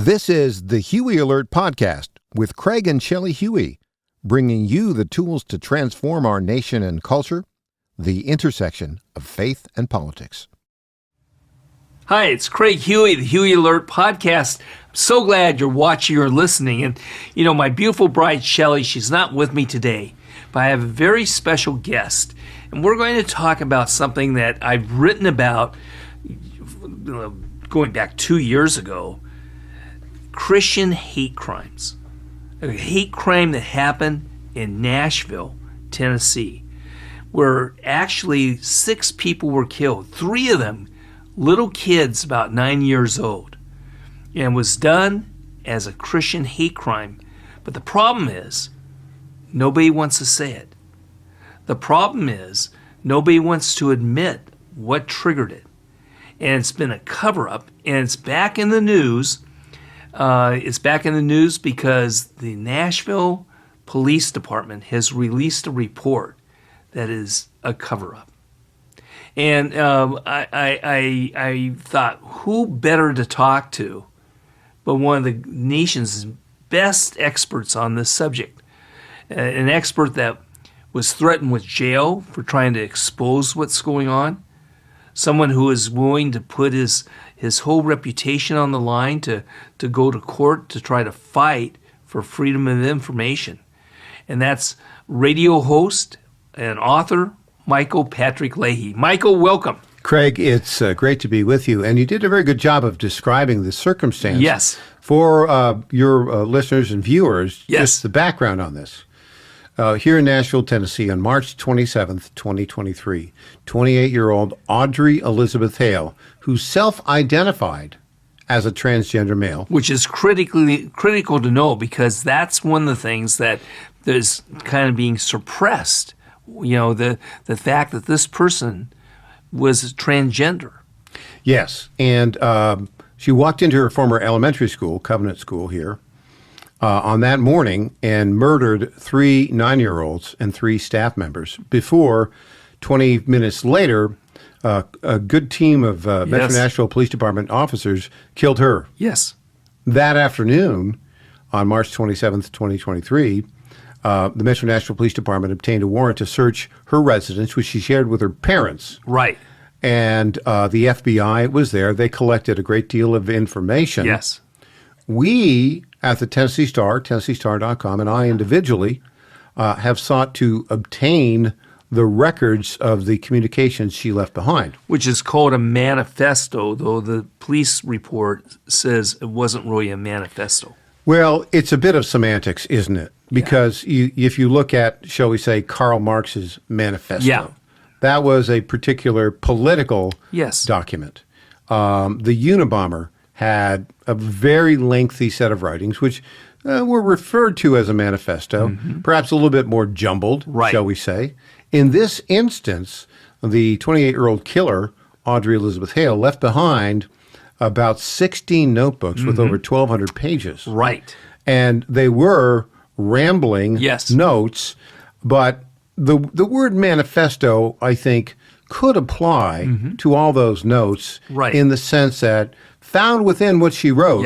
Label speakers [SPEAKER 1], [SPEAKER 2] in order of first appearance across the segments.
[SPEAKER 1] This is the Huey Alert Podcast with Craig and Shelley Huey, bringing you the tools to transform our nation and culture, the intersection of faith and politics.
[SPEAKER 2] Hi, it's Craig Huey, the Huey Alert Podcast. I'm so glad you're watching or listening. And, you know, my beautiful bride, Shelley, she's not with me today, but I have a very special guest. And we're going to talk about something that I've written about going back 2 years ago. Christian hate crimes. A hate crime that happened in Nashville, Tennessee, where actually 6 people were killed. 3 of them, little kids about 9 years old, and was done as a Christian hate crime. But the problem is, nobody wants to say it. The problem is, nobody wants to admit what triggered it. And it's been a cover-up, and it's back in the news. It's back in the news because the Nashville Police Department has released a report that is a cover-up. And I thought, who better to talk to but one of the nation's best experts on this subject, an expert that was threatened with jail for trying to expose what's going on, someone who is willing to put his whole reputation on the line to go to court to try to fight for freedom of information. And that's radio host and author Michael Patrick Leahy. Michael, welcome.
[SPEAKER 1] Craig, it's great to be with you. And you did a very good job of describing the circumstance.
[SPEAKER 2] Yes.
[SPEAKER 1] For your listeners and viewers,
[SPEAKER 2] yes.
[SPEAKER 1] Just the background on this. Here in Nashville, Tennessee, on March 27th, 2023, 28-year-old Audrey Elizabeth Hale, who self-identified as a transgender male.
[SPEAKER 2] Which is critical to know, because that's one of the things that is kind of being suppressed. You know, the fact that this person was transgender.
[SPEAKER 1] Yes, and she walked into her former elementary school, Covenant School here, on that morning and murdered 3 9-year-olds and 3 staff members before 20 minutes later, a good team of Metro Nashville Police Department officers killed her.
[SPEAKER 2] Yes.
[SPEAKER 1] That afternoon, on March 27th, 2023, the Metro Nashville Police Department obtained a warrant to search her residence, which she shared with her parents.
[SPEAKER 2] Right.
[SPEAKER 1] And the FBI was there. They collected a great deal of information.
[SPEAKER 2] Yes.
[SPEAKER 1] We at the Tennessee Star, TennesseeStar.com, and I individually have sought to obtain the records of the communications she left behind.
[SPEAKER 2] Which is called a manifesto, though the police report says it wasn't really a manifesto.
[SPEAKER 1] Well, it's a bit of semantics, isn't it? Because if you look at, shall we say, Karl Marx's manifesto, that was a particular political document. The Unabomber had a very lengthy set of writings, which were referred to as a manifesto, perhaps a little bit more jumbled, shall we say. In this instance, the 28-year-old killer, Audrey Elizabeth Hale, left behind about 16 notebooks with over 1,200 pages.
[SPEAKER 2] Right.
[SPEAKER 1] And they were rambling notes, but the word manifesto, I think, could apply to all those notes in the sense that found within what she wrote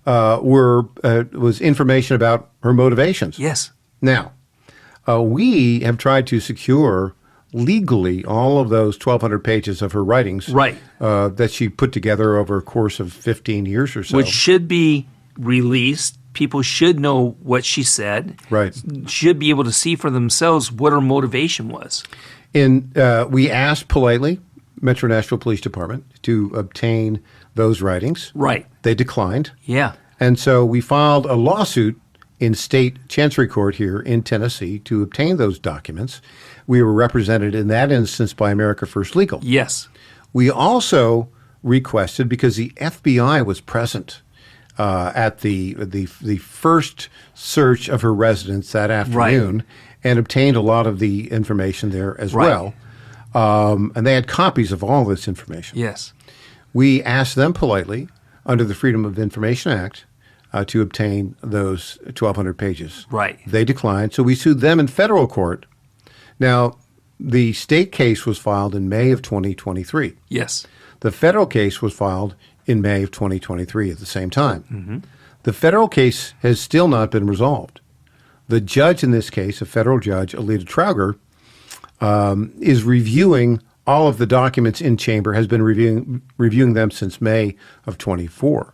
[SPEAKER 1] was information about her motivations.
[SPEAKER 2] Yes.
[SPEAKER 1] Now, we have tried to secure legally all of those 1,200 pages of her writings that she put together over a course of 15 years or so.
[SPEAKER 2] Which should be released. People should know what she said.
[SPEAKER 1] Right.
[SPEAKER 2] Should be able to see for themselves what her motivation was.
[SPEAKER 1] And we asked politely Metro Nashville Police Department to obtain those writings.
[SPEAKER 2] Right.
[SPEAKER 1] They declined.
[SPEAKER 2] Yeah.
[SPEAKER 1] And so we filed a lawsuit in state chancery court here in Tennessee to obtain those documents. We were represented in that instance by America First Legal.
[SPEAKER 2] Yes.
[SPEAKER 1] We also requested, because the FBI was present at the first search of her residence that afternoon, and obtained a lot of the information there as well. And they had copies of all this information.
[SPEAKER 2] Yes.
[SPEAKER 1] We asked them politely, under the Freedom of Information Act, to obtain those 1,200 pages.
[SPEAKER 2] Right.
[SPEAKER 1] They declined, so we sued them in federal court. Now, the state case was filed in May of 2023.
[SPEAKER 2] Yes.
[SPEAKER 1] The federal case was filed in May of 2023 at the same time. The federal case has still not been resolved. The judge in this case, a federal judge, Alita Trauger, is reviewing all of the documents in chamber, has been reviewing them since May of 24.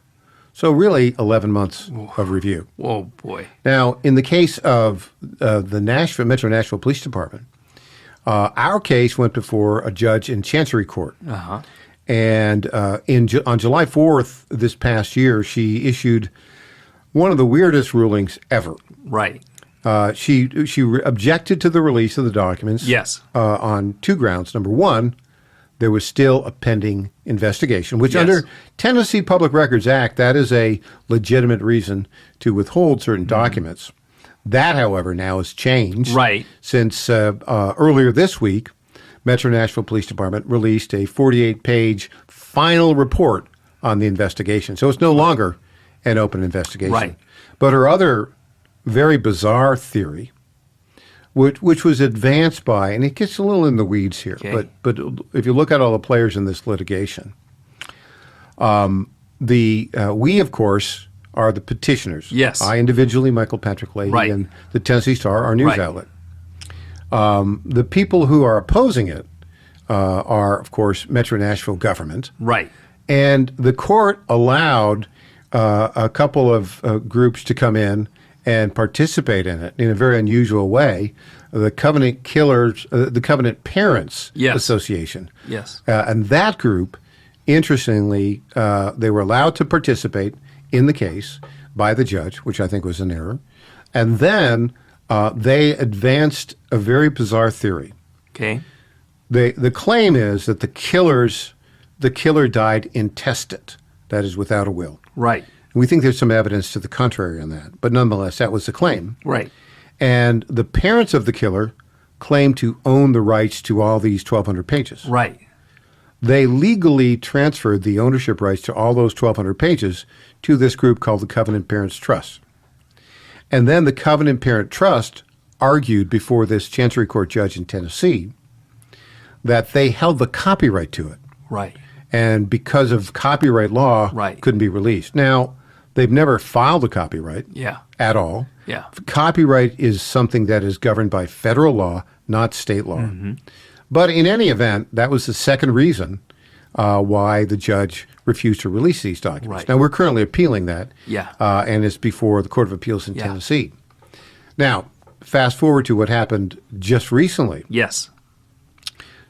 [SPEAKER 1] So really 11 months of review.
[SPEAKER 2] Oh, boy.
[SPEAKER 1] Now, in the case of the Metro Nashville Police Department, our case went before a judge in Chancery Court. And on July 4th this past year, she issued one of the weirdest rulings ever.
[SPEAKER 2] Right.
[SPEAKER 1] She objected to the release of the documents.
[SPEAKER 2] Yes.
[SPEAKER 1] On two grounds. Number one, there was still a pending investigation, which under Tennessee Public Records Act, that is a legitimate reason to withhold certain documents. That, however, now has changed.
[SPEAKER 2] Right.
[SPEAKER 1] Since earlier this week, Metro Nashville Police Department released a 48-page final report on the investigation. So it's no longer an open investigation.
[SPEAKER 2] Right.
[SPEAKER 1] But her other very bizarre theory, which was advanced by, and it gets a little in the weeds here, but if you look at all the players in this litigation, we, of course, are the petitioners.
[SPEAKER 2] Yes.
[SPEAKER 1] I individually, Michael Patrick Leahy, and the Tennessee Star, our news outlet. The people who are opposing it are, of course, Metro Nashville government.
[SPEAKER 2] Right.
[SPEAKER 1] And the court allowed a couple of groups to come in and participate in it in a very unusual way. The Covenant Killers, the Covenant Parents Association.
[SPEAKER 2] Yes.
[SPEAKER 1] And that group, interestingly, they were allowed to participate in the case by the judge, which I think was an error. And then they advanced a very bizarre theory.
[SPEAKER 2] Okay.
[SPEAKER 1] The claim is that the killer died intestate, that is, without a will.
[SPEAKER 2] Right.
[SPEAKER 1] We think there's some evidence to the contrary on that, but nonetheless, that was the claim.
[SPEAKER 2] Right.
[SPEAKER 1] And the parents of the killer claim to own the rights to all these 1,200 pages.
[SPEAKER 2] Right.
[SPEAKER 1] They legally transferred the ownership rights to all those 1,200 pages to this group called the Covenant Parents Trust. And then the Covenant Parent Trust argued before this Chancery Court judge in Tennessee that they held the copyright to it.
[SPEAKER 2] Right.
[SPEAKER 1] And because of copyright law, couldn't be released. Now, they've never filed a copyright at all.
[SPEAKER 2] Yeah.
[SPEAKER 1] Copyright is something that is governed by federal law, not state law. But in any event, that was the second reason why the judge refused to release these documents. Now, we're currently appealing that. And it's before the Court of Appeals in Tennessee. Now, fast forward to what happened just recently.
[SPEAKER 2] Yes.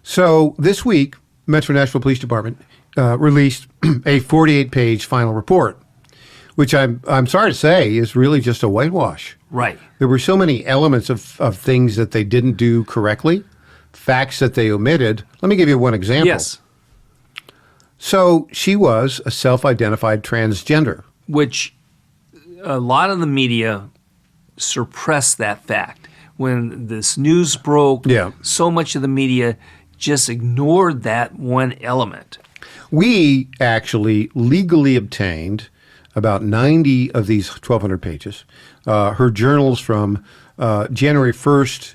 [SPEAKER 1] So this week, Metro Nashville Police Department released a 48-page final report, which I'm sorry to say is really just a whitewash.
[SPEAKER 2] Right.
[SPEAKER 1] There were so many elements of things that they didn't do correctly, facts that they omitted. Let me give you one example.
[SPEAKER 2] Yes.
[SPEAKER 1] So she was a self-identified transgender.
[SPEAKER 2] Which a lot of the media suppressed that fact. When this news broke, so much of the media just ignored that one element. We
[SPEAKER 1] actually legally obtained about 90 of these 1,200 pages, her journals from January 1st,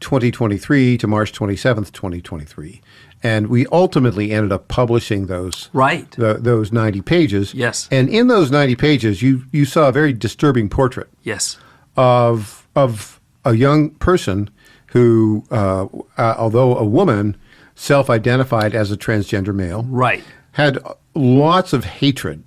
[SPEAKER 1] 2023 to March 27th, 2023. And we ultimately ended up publishing those those 90 pages.
[SPEAKER 2] Yes.
[SPEAKER 1] And in those 90 pages, you saw a very disturbing portrait.
[SPEAKER 2] Yes.
[SPEAKER 1] Of a young person who, although a woman, self-identified as a transgender male, had lots of hatred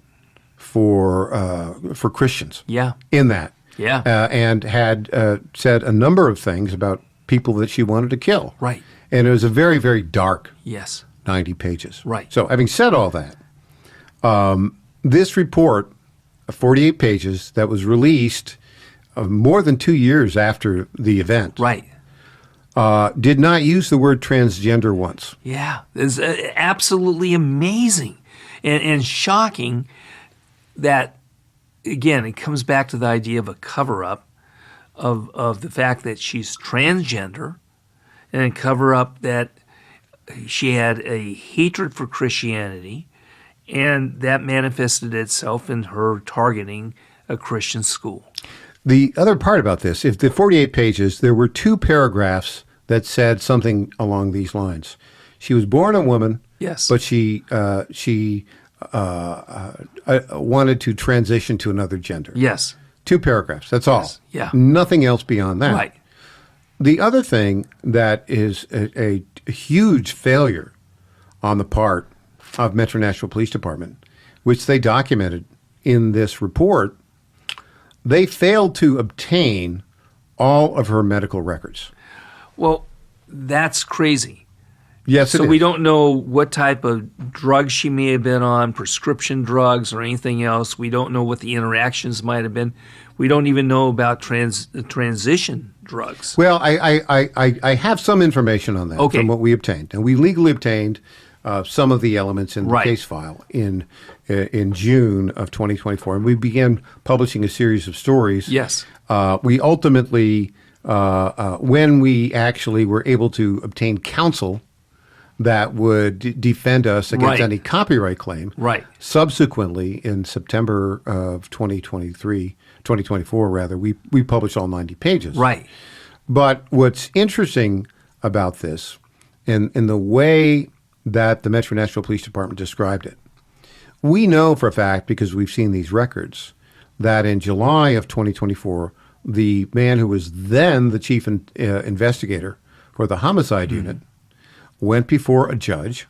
[SPEAKER 1] for Christians. In that. And had said a number of things about people that she wanted to kill. And it was a very, very dark 90 pages. So having said all that, this report, 48 pages, that was released more than 2 years after the event, did not use the word transgender once.
[SPEAKER 2] It's absolutely amazing and shocking that, again, it comes back to the idea of a cover-up of the fact that she's transgender, and a cover-up that she had a hatred for Christianity, and that manifested itself in her targeting a Christian school.
[SPEAKER 1] The other part about this, if the 48 pages, there were 2 paragraphs that said something along these lines. She was born a woman, but she wanted to transition to another gender.
[SPEAKER 2] Yes.
[SPEAKER 1] 2 paragraphs. That's all.
[SPEAKER 2] Yes. Yeah.
[SPEAKER 1] Nothing else beyond that.
[SPEAKER 2] Right.
[SPEAKER 1] The other thing that is a huge failure on the part of Metro Nashville Police Department, which they documented in this report, they failed to obtain all of her medical records.
[SPEAKER 2] Well, that's crazy.
[SPEAKER 1] Yes,
[SPEAKER 2] so we don't know what type of drugs she may have been on, prescription drugs or anything else. We don't know what the interactions might have been. We don't even know about transition drugs.
[SPEAKER 1] Well, I have some information on that from what we obtained. And we legally obtained some of the elements in the case file in June of 2024. And we began publishing a series of stories.
[SPEAKER 2] Yes.
[SPEAKER 1] We ultimately, when we actually were able to obtain counsel that would defend us against any copyright claim.
[SPEAKER 2] Right.
[SPEAKER 1] Subsequently, in September of 2024 rather, we published all 90 pages.
[SPEAKER 2] Right.
[SPEAKER 1] But what's interesting about this, in the way that the Metro Nashville Police Department described it, we know for a fact, because we've seen these records, that in July of 2024, the man who was then the chief investigator for the homicide unit went before a judge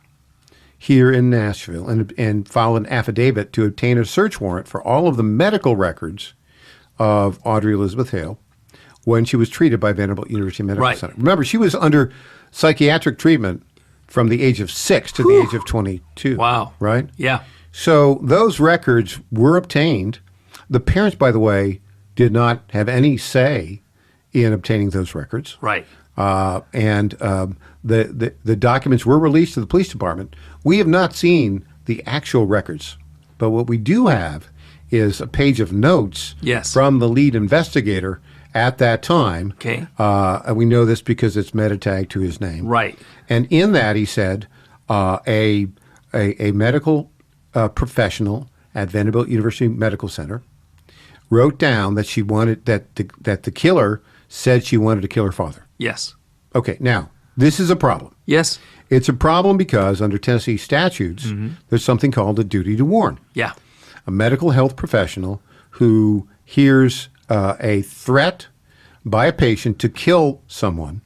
[SPEAKER 1] here in Nashville and filed an affidavit to obtain a search warrant for all of the medical records of Audrey Elizabeth Hale when she was treated by Vanderbilt University Medical Center. Remember, she was under psychiatric treatment from the age of 6 to the age of 22.
[SPEAKER 2] Wow.
[SPEAKER 1] Right?
[SPEAKER 2] Yeah.
[SPEAKER 1] So those records were obtained. The parents, by the way, did not have any say in obtaining those records.
[SPEAKER 2] Right.
[SPEAKER 1] The documents were released to the police department. We have not seen the actual records, but what we do have is a page of notes from the lead investigator at that time.
[SPEAKER 2] Okay.
[SPEAKER 1] We know this because it's meta tagged to his name.
[SPEAKER 2] Right.
[SPEAKER 1] And in that he said a medical professional at Vanderbilt University Medical Center wrote down that she wanted that the killer said she wanted to kill her father.
[SPEAKER 2] Yes.
[SPEAKER 1] Okay, now, this is a problem.
[SPEAKER 2] Yes.
[SPEAKER 1] It's a problem because under Tennessee statutes, there's something called a duty to warn.
[SPEAKER 2] Yeah.
[SPEAKER 1] A medical health professional who hears a threat by a patient to kill someone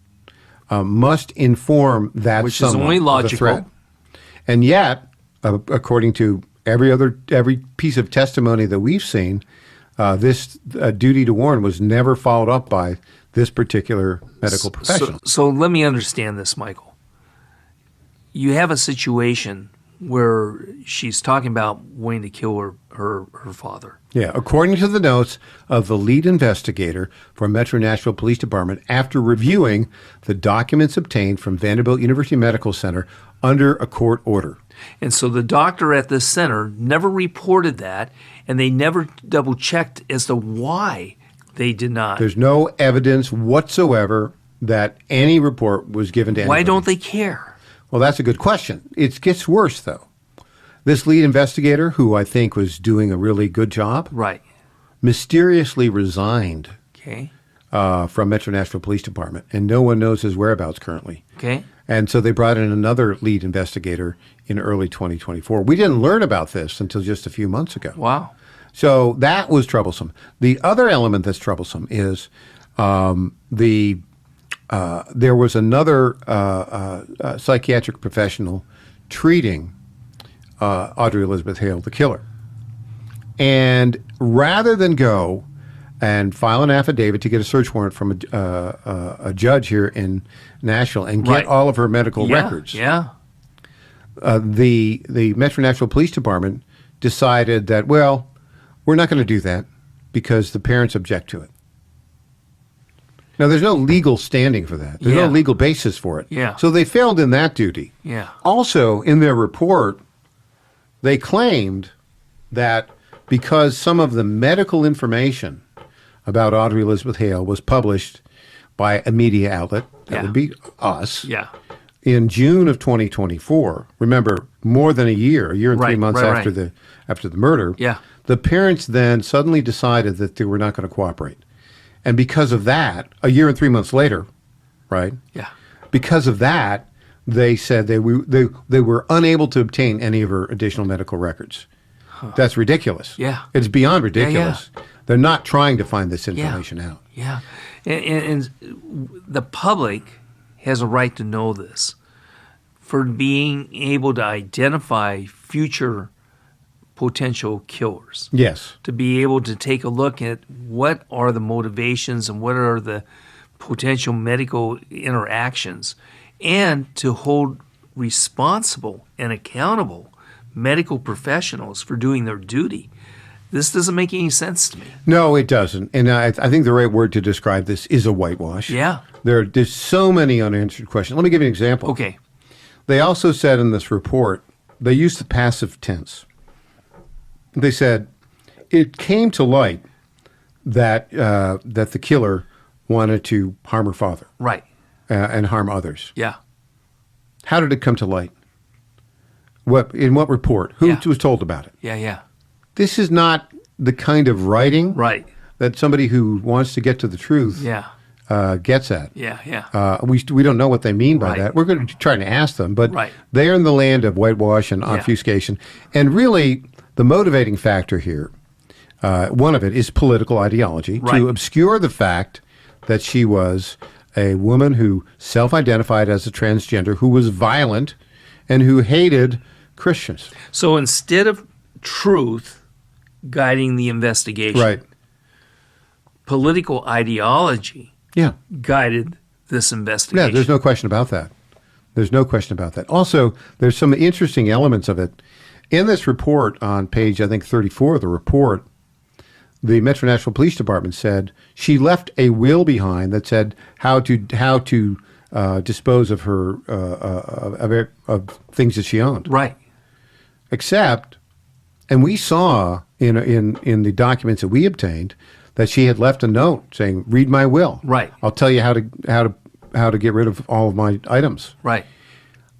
[SPEAKER 1] must inform that
[SPEAKER 2] which
[SPEAKER 1] someone
[SPEAKER 2] is only logical.
[SPEAKER 1] of the threat. And yet, according to every piece of testimony that we've seen, this duty to warn was never followed up by this particular medical professional.
[SPEAKER 2] So let me understand this, Michael. You have a situation where she's talking about wanting to kill her father.
[SPEAKER 1] Yeah, according to the notes of the lead investigator for Metro Nashville Police Department after reviewing the documents obtained from Vanderbilt University Medical Center under a court order.
[SPEAKER 2] And so the doctor at this center never reported that, and they never double-checked as to why they did not.
[SPEAKER 1] There's no evidence whatsoever that any report was given to anybody.
[SPEAKER 2] Why don't they care?
[SPEAKER 1] Well, that's a good question. It gets worse, though. This lead investigator, who I think was doing a really good job, mysteriously resigned from Metro Nashville Police Department, and no one knows his whereabouts currently.
[SPEAKER 2] Okay.
[SPEAKER 1] And so they brought in another lead investigator in early 2024. We didn't learn about this until just a few months ago.
[SPEAKER 2] Wow.
[SPEAKER 1] So that was troublesome. The other element that's troublesome is there was another psychiatric professional treating Audrey Elizabeth Hale, the killer. And rather than go and file an affidavit to get a search warrant from a judge here in Nashville and get all of her medical records, the Metro Nashville Police Department decided that, well, we're not going to do that because the parents object to it. Now, there's no legal standing for that. There's no legal basis for it.
[SPEAKER 2] Yeah.
[SPEAKER 1] So they failed in that duty.
[SPEAKER 2] Yeah.
[SPEAKER 1] Also, in their report, they claimed that because some of the medical information about Audrey Elizabeth Hale was published by a media outlet, that would be us, in June of 2024, remember, more than a year and 3 months after the murder, the parents then suddenly decided that they were not going to cooperate. And because of that, a year and 3 months later, because of that, they said they were unable to obtain any of her additional medical records. That's ridiculous.
[SPEAKER 2] Yeah.
[SPEAKER 1] It's beyond ridiculous. Yeah. They're not trying to find this information out.
[SPEAKER 2] Yeah. And the public has a right to know this for being able to identify future potential killers.
[SPEAKER 1] Yes.
[SPEAKER 2] To be able to take a look at what are the motivations and what are the potential medical interactions, and to hold responsible and accountable medical professionals for doing their duty. This doesn't make any sense to me.
[SPEAKER 1] No, it doesn't. And I think the right word to describe this is a whitewash.
[SPEAKER 2] Yeah.
[SPEAKER 1] There's so many unanswered questions. Let me give you an example.
[SPEAKER 2] Okay.
[SPEAKER 1] They also said in this report, they used the passive tense. They said, it came to light that the killer wanted to harm her father.
[SPEAKER 2] Right.
[SPEAKER 1] And harm others.
[SPEAKER 2] Yeah.
[SPEAKER 1] How did it come to light? In what report? Who was told about it?
[SPEAKER 2] Yeah.
[SPEAKER 1] This is not the kind of writing that somebody who wants to get to the truth gets at.
[SPEAKER 2] Yeah.
[SPEAKER 1] We don't know what they mean by that. We're going to try to ask them, but they are in the land of whitewash and obfuscation. And really, the motivating factor here, one of it is political ideology, to obscure the fact that she was a woman who self-identified as a transgender, who was violent, and who hated Christians.
[SPEAKER 2] So instead of truth guiding the investigation, political ideology guided this investigation.
[SPEAKER 1] Yeah, there's no question about that. There's no question about that. Also, there's some interesting elements of it. In this report on page, I think, 34 of the report, the Metro Nashville Police Department said she left a will behind that said how to dispose of her of things that she owned.
[SPEAKER 2] Right.
[SPEAKER 1] Except, and we saw in the documents that we obtained that she had left a note saying, "Read my will.
[SPEAKER 2] Right.
[SPEAKER 1] I'll tell you how to get rid of all of my items."
[SPEAKER 2] Right.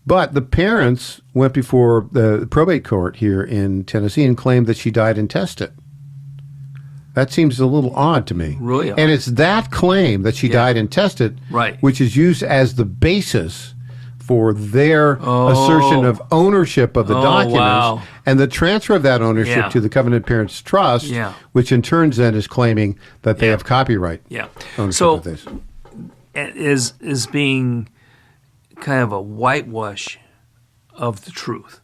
[SPEAKER 1] But the parents went before the probate court here in Tennessee and claimed that she died intestate. That seems a little odd to me.
[SPEAKER 2] Really odd.
[SPEAKER 1] And it's that claim that she died intestate, which is used as the basis for their assertion of ownership of the documents and the transfer of that ownership to the Covenant Parents Trust, which in turn then is claiming that they have copyright ownership of this.
[SPEAKER 2] Is being kind of a whitewash of the truth,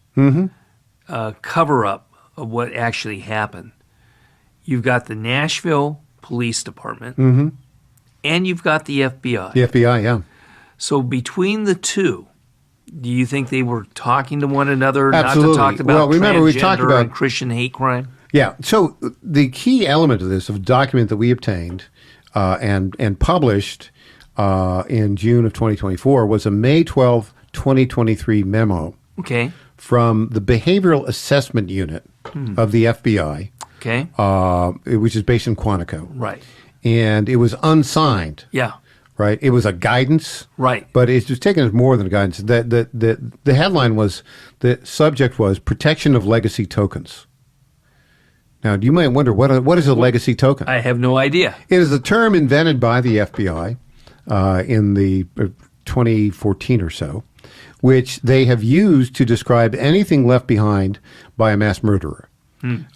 [SPEAKER 2] cover up of what actually happened. You've got the Nashville Police Department, and you've got the FBI.
[SPEAKER 1] The FBI, yeah.
[SPEAKER 2] So between the two, do you think they were talking to one another,
[SPEAKER 1] Absolutely.
[SPEAKER 2] not to talk about
[SPEAKER 1] remember we talked about
[SPEAKER 2] and Christian hate crime?
[SPEAKER 1] Yeah. So the key element of this, of a document that we obtained and published in June of 2024, was a May 12, 2023 memo from the Behavioral Assessment Unit of the FBI. Which is based in Quantico.
[SPEAKER 2] Right.
[SPEAKER 1] And it was unsigned.
[SPEAKER 2] Yeah.
[SPEAKER 1] Right. It was a guidance.
[SPEAKER 2] Right.
[SPEAKER 1] But it was taken as more than a guidance. The headline was, the subject was protection of legacy tokens. Now, you might wonder, what is a legacy token?
[SPEAKER 2] I have no idea.
[SPEAKER 1] It is a term invented by the FBI in the 2014 or so, which they have used to describe anything left behind by a mass murderer.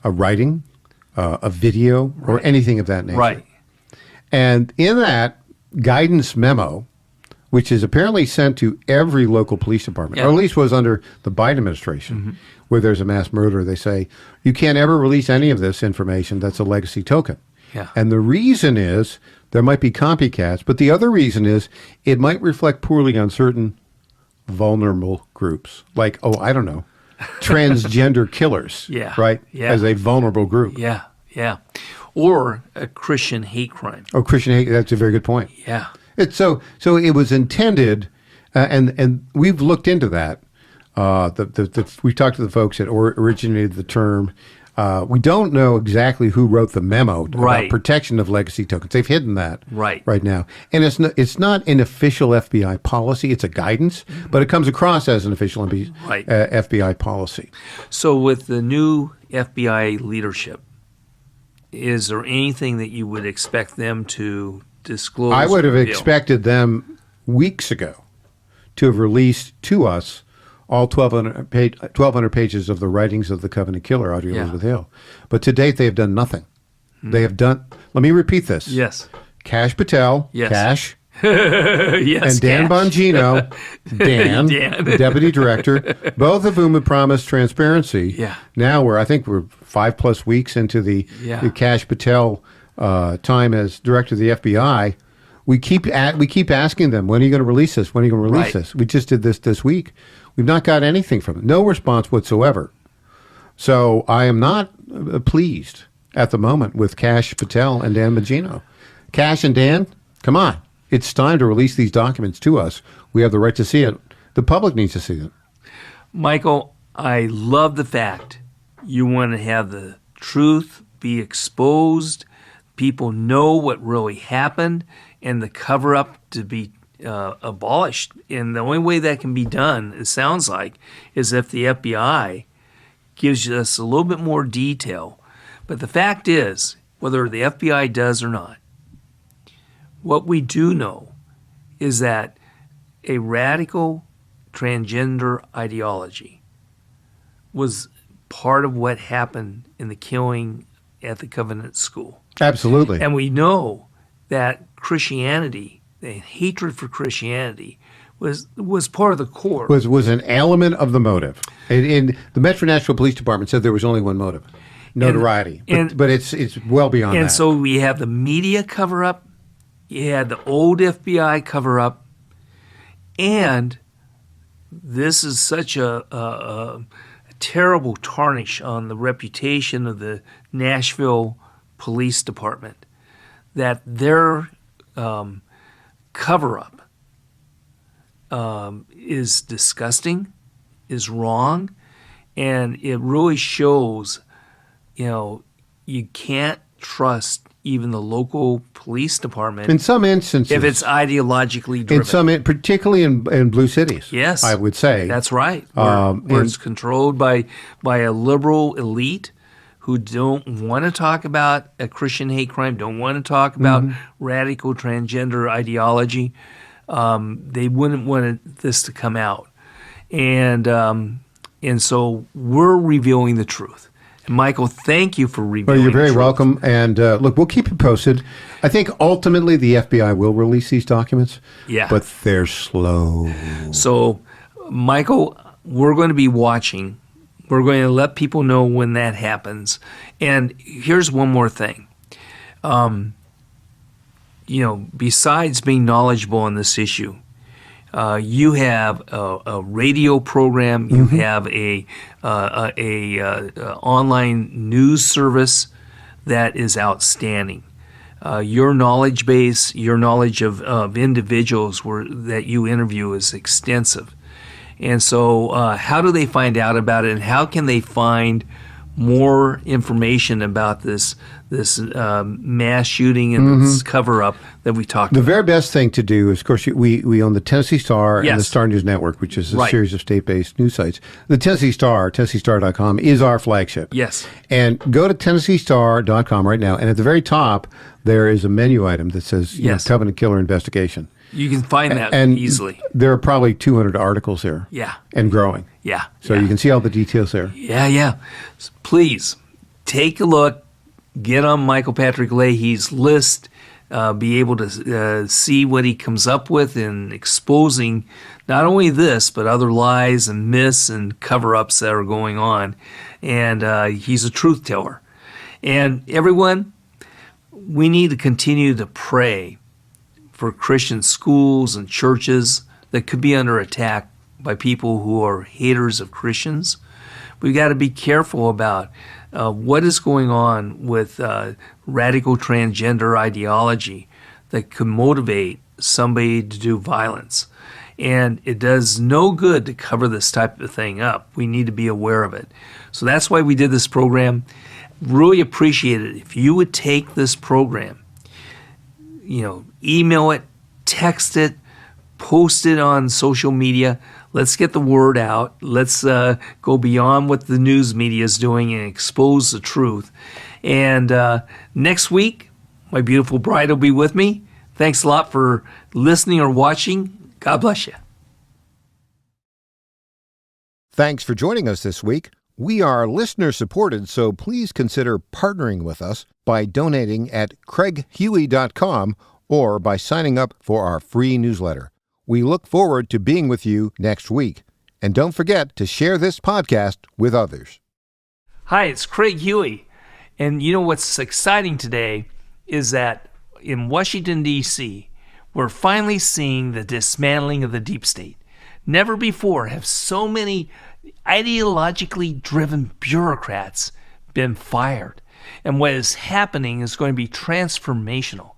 [SPEAKER 1] A writing, a video, or anything of that nature.
[SPEAKER 2] Right.
[SPEAKER 1] And in that guidance memo, which is apparently sent to every local police department, or at least was under the Biden administration, where there's a mass murder, they say, you can't ever release any of this information that's a legacy token.
[SPEAKER 2] Yeah.
[SPEAKER 1] And the reason is there might be copycats, but the other reason is it might reflect poorly on certain vulnerable groups, like, I don't know, transgender killers, right?
[SPEAKER 2] Yeah.
[SPEAKER 1] As a vulnerable group.
[SPEAKER 2] Yeah. Or a Christian hate crime.
[SPEAKER 1] Oh, Christian hate, that's a very good point.
[SPEAKER 2] Yeah.
[SPEAKER 1] It's so it was intended, and we've looked into that. We talked to the folks that originated the term. We don't know exactly who wrote the memo about protection of legacy tokens. They've hidden that right now. And it's not an official FBI policy. It's a guidance, but it comes across as an official FBI policy.
[SPEAKER 2] So with the new FBI leadership, is there anything that you would expect them to disclose?
[SPEAKER 1] I would have expected them weeks ago to have released to us all 1,200 pages of the writings of the Covenant Killer, Audrey Elizabeth Hale. But to date, they have done nothing. They have done, let me repeat this.
[SPEAKER 2] Yes.
[SPEAKER 1] Cash Patel, Cash,
[SPEAKER 2] yes,
[SPEAKER 1] and Dan Bongino, Dan, Deputy Director, both of whom have promised transparency.
[SPEAKER 2] Yeah.
[SPEAKER 1] Now we're 5+ weeks into the Cash Patel time as Director of the FBI. We keep asking them, when are you going to release this? When are you going to release this? We just did this week. We've not got anything from it. No response whatsoever. So I am not pleased at the moment with Cash Patel and Dan Bongino. Cash and Dan, come on. It's time to release these documents to us. We have the right to see it. The public needs to see them.
[SPEAKER 2] Michael, I love the fact you want to have the truth be exposed, people know what really happened, and the cover-up to be abolished. And the only way that can be done, it sounds like, is if the FBI gives us a little bit more detail. But the fact is, whether the FBI does or not, what we do know is that a radical transgender ideology was part of what happened in the killing at the Covenant School.
[SPEAKER 1] Absolutely.
[SPEAKER 2] And we know that Christianity, the hatred for Christianity, was part of the core.
[SPEAKER 1] Was an element of the motive. And the Metro Nashville Police Department said there was only one motive, notoriety. But it's well beyond that.
[SPEAKER 2] And so we have the media cover-up, you had the old FBI cover-up, and this is such a terrible tarnish on the reputation of the Nashville Police Department that their cover-up is disgusting, is wrong, and it really shows, you can't trust even the local police department.
[SPEAKER 1] In some instances.
[SPEAKER 2] If it's ideologically driven.
[SPEAKER 1] Particularly in blue cities.
[SPEAKER 2] Yes.
[SPEAKER 1] I would say.
[SPEAKER 2] That's right. Where it's controlled by a liberal elite who don't want to talk about a Christian hate crime, don't want to talk about radical transgender ideology. They wouldn't want this to come out. And so we're revealing the truth. And Michael, thank you for revealing.
[SPEAKER 1] Well, you're very
[SPEAKER 2] the truth.
[SPEAKER 1] welcome. And look, we'll keep you posted. I think ultimately the FBI will release these documents.
[SPEAKER 2] Yeah.
[SPEAKER 1] But they're slow.
[SPEAKER 2] So, Michael, we're going to be watching. We're going to let people know when that happens. And here's one more thing. Besides being knowledgeable on this issue, you have a radio program. You have a online news service that is outstanding. Your knowledge base, your knowledge of individuals that you interview is extensive. And so how do they find out about it, and how can they find more information about this mass shooting and this cover-up that we talked about?
[SPEAKER 1] The very best thing to do is, of course, we own the Tennessee Star and the Star News Network, which is a series of state-based news sites. The Tennessee Star, TennesseeStar.com, is our flagship.
[SPEAKER 2] Yes.
[SPEAKER 1] And go to TennesseeStar.com right now, and at the very top, there is a menu item that says Covenant Killer Investigation.
[SPEAKER 2] You can find that easily.
[SPEAKER 1] There are probably 200 articles there.
[SPEAKER 2] Yeah.
[SPEAKER 1] And growing.
[SPEAKER 2] Yeah.
[SPEAKER 1] So you can see all the details there.
[SPEAKER 2] Yeah. So please, take a look. Get on Michael Patrick Leahy's list. Be able to see what he comes up with in exposing not only this, but other lies and myths and cover-ups that are going on. And he's a truth teller. And everyone, we need to continue to pray for Christian schools and churches that could be under attack by people who are haters of Christians. We've got to be careful about what is going on with radical transgender ideology that could motivate somebody to do violence. And it does no good to cover this type of thing up. We need to be aware of it. So that's why we did this program. Really appreciate it if you would take this program, email it, text it, post it on social media. Let's get the word out. Let's go beyond what the news media is doing and expose the truth. And next week, my beautiful bride will be with me. Thanks a lot for listening or watching. God bless you.
[SPEAKER 1] Thanks for joining us this week. We are listener-supported, so please consider partnering with us by donating at craighuey.com or by signing up for our free newsletter. We look forward to being with you next week. And don't forget to share this podcast with others.
[SPEAKER 2] Hi, it's Craig Huey. And you know what's exciting today is that in Washington, D.C., we're finally seeing the dismantling of the deep state. Never before have so many ideologically driven bureaucrats been fired. And what is happening is going to be transformational.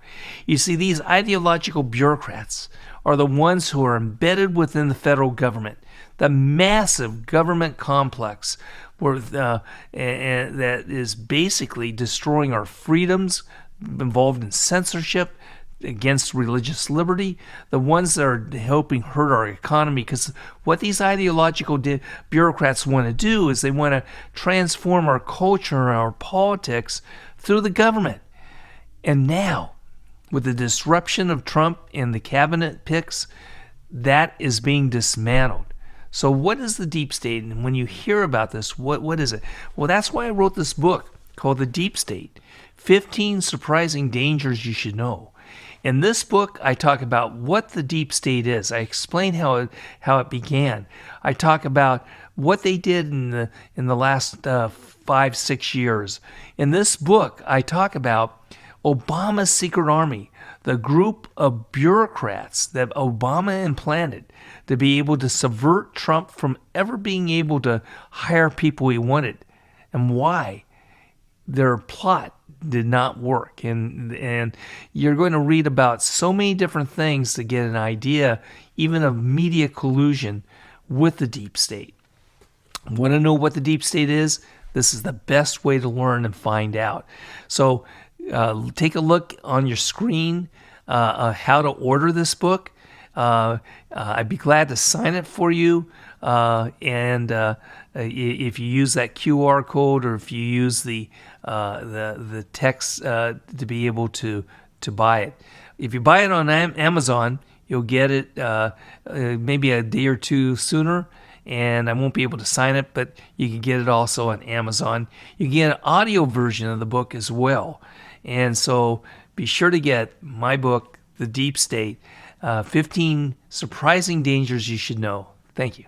[SPEAKER 2] You see, these ideological bureaucrats are the ones who are embedded within the federal government, the massive government complex that is basically destroying our freedoms, involved in censorship, against religious liberty, the ones that are helping hurt our economy. Because what these ideological bureaucrats want to do is they want to transform our culture and our politics through the government. And now, with the disruption of Trump and the cabinet picks, that is being dismantled. So what is the deep state? And when you hear about this, what is it? Well, that's why I wrote this book called The Deep State, 15 Surprising Dangers You Should Know. In this book, I talk about what the deep state is. I explain how it began. I talk about what they did in the last 5-6 years. In this book, I talk about Obama's secret army, the group of bureaucrats that Obama implanted to be able to subvert Trump from ever being able to hire people he wanted, and why their plot did not work. And you're going to read about so many different things to get an idea, even of media collusion with the deep state. Want to know what the deep state is? This is the best way to learn and find out. So take a look on your screen how to order this book. I'd be glad to sign it for you. And if you use that QR code, or if you use the text to be able to buy it. If you buy it on Amazon, you'll get it maybe a day or two sooner, and I won't be able to sign it, but you can get it also on Amazon. You can get an audio version of the book as well. And so be sure to get my book, The Deep State, 15 Surprising Dangers You Should Know. Thank you.